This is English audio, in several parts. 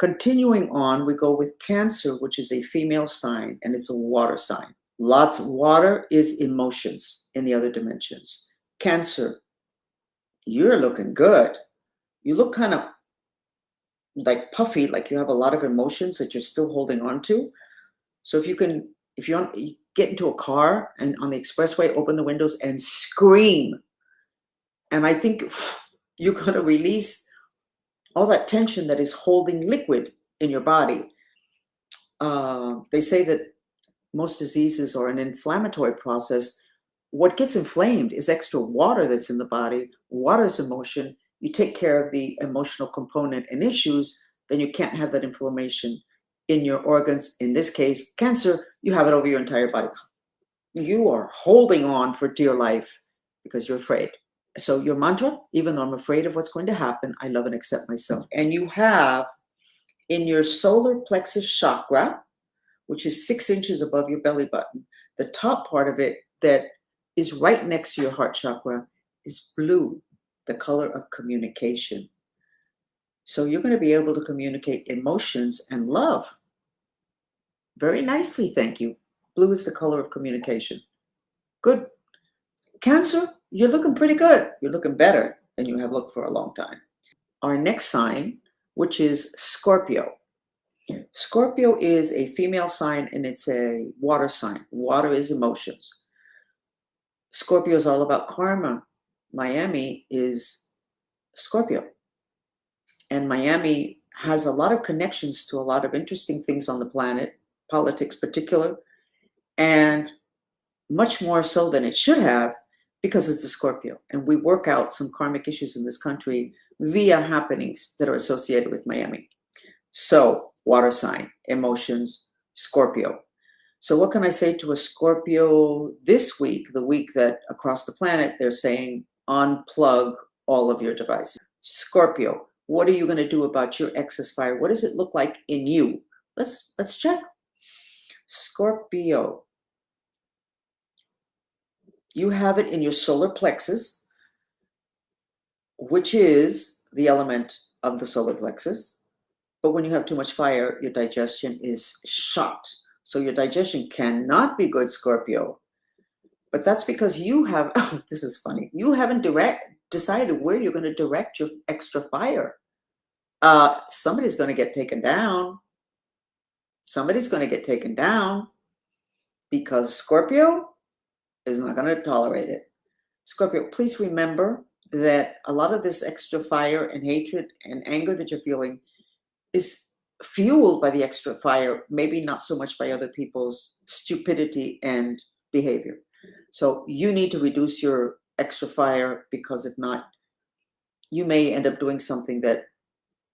Continuing on, we go with Cancer, which is a female sign, and it's a water sign. Lots of water is emotions in the other dimensions. Cancer, you're looking good. You look kind of like puffy, like you have a lot of emotions that you're still holding on to. So if you get into a car and on the expressway, open the windows and scream. And I think you're going to release all that tension that is holding liquid in your body. They say that most diseases are an inflammatory process. What gets inflamed is extra water that's in the body. Water is emotion. You take care of the emotional component and issues, then you can't have that inflammation in your organs. In this case, Cancer, you have it over your entire body. You are holding on for dear life because you're afraid. So your mantra, even though I'm afraid of what's going to happen, I love and accept myself. And you have in your solar plexus chakra, which is 6 inches above your belly button, the top part of it that is right next to your heart chakra is blue, the color of communication. So you're going to be able to communicate emotions and love very nicely, thank you. Blue is the color of communication. Good. Cancer, you're looking pretty good. You're looking better than you have looked for a long time. Our next sign, which is Scorpio. Scorpio is a female sign and it's a water sign. Water is emotions. Scorpio is all about karma. Miami is Scorpio. And Miami has a lot of connections to a lot of interesting things on the planet, politics particular, and much more so than it should have because it's a Scorpio. And we work out some karmic issues in this country via happenings that are associated with Miami. So, water sign, emotions, Scorpio. So what can I say to a Scorpio this week, the week that across the planet they're saying unplug all of your devices? Scorpio, what are you going to do about your excess fire? What does it look like in you? Let's check. Scorpio, you have it in your solar plexus, which is the element of the solar plexus. But when you have too much fire, your digestion is shot. So your digestion cannot be good, Scorpio. But that's because you have, oh, this is funny, you haven't decided where you're going to direct your extra fire. Somebody's going to get taken down. Somebody's going to get taken down because Scorpio is not going to tolerate it. Scorpio, please remember that a lot of this extra fire and hatred and anger that you're feeling is fueled by the extra fire, maybe not so much by other people's stupidity and behavior. So you need to reduce your extra fire because if not, you may end up doing something that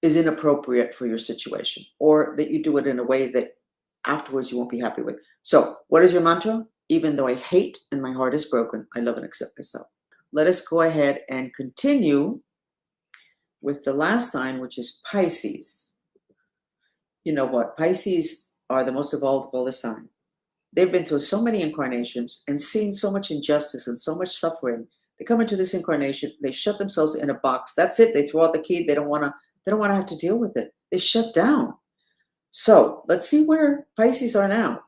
is inappropriate for your situation or that you do it in a way that afterwards you won't be happy with. So what is your mantra? Even though I hate and my heart is broken, I love and accept myself. Let us go ahead and continue with the last sign, which is Pisces. You know what? Pisces are the most evolved of all the signs. They've been through so many incarnations and seen so much injustice and so much suffering. They come into this incarnation, they shut themselves in a box. That's it. They throw out the key. They don't want to have to deal with it. They shut down. So let's see where Pisces are now,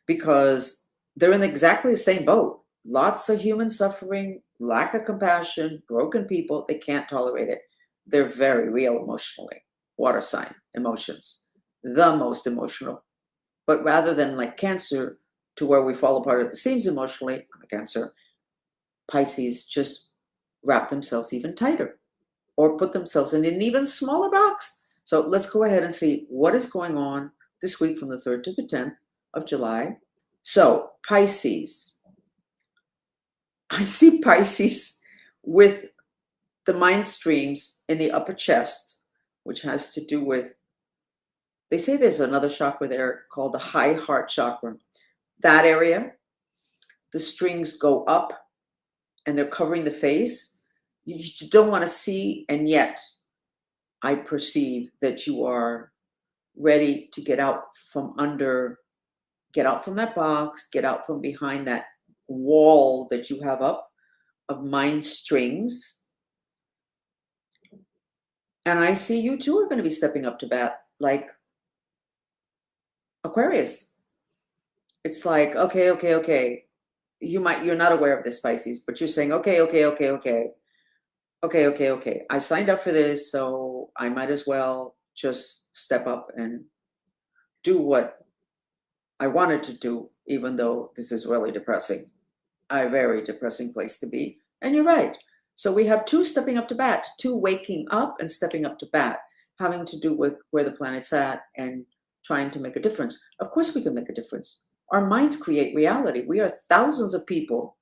because they're in exactly the same boat. Lots of human suffering, lack of compassion, broken people. They can't tolerate it. They're very real emotionally. Water sign, emotions, the most emotional. But rather than like Cancer, to where we fall apart at the seams emotionally, Cancer, Pisces just wrap themselves even tighter or put themselves in an even smaller box. So let's go ahead and see what is going on this week from the 3rd to the 10th of July. So Pisces, I see Pisces with the mind streams in the upper chest, which has to do with, they say there's another chakra there called the high heart chakra. That area, the strings go up and they're covering the face. You don't want to see, and yet I perceive that you are ready to get out from under, get out from that box, get out from behind that wall that you have up of mind strings. And I see you too are going to be stepping up to bat, like Aquarius. It's like, okay. You're not aware of this, Pisces, but you're saying, okay. I signed up for this, so I might as well just step up and do what I wanted to do, even though this is really depressing. A very depressing place to be. And you're right. So we have two stepping up to bat, two waking up and stepping up to bat, having to do with where the planet's at and trying to make a difference. Of course we can make a difference. Our minds create reality. We are thousands of people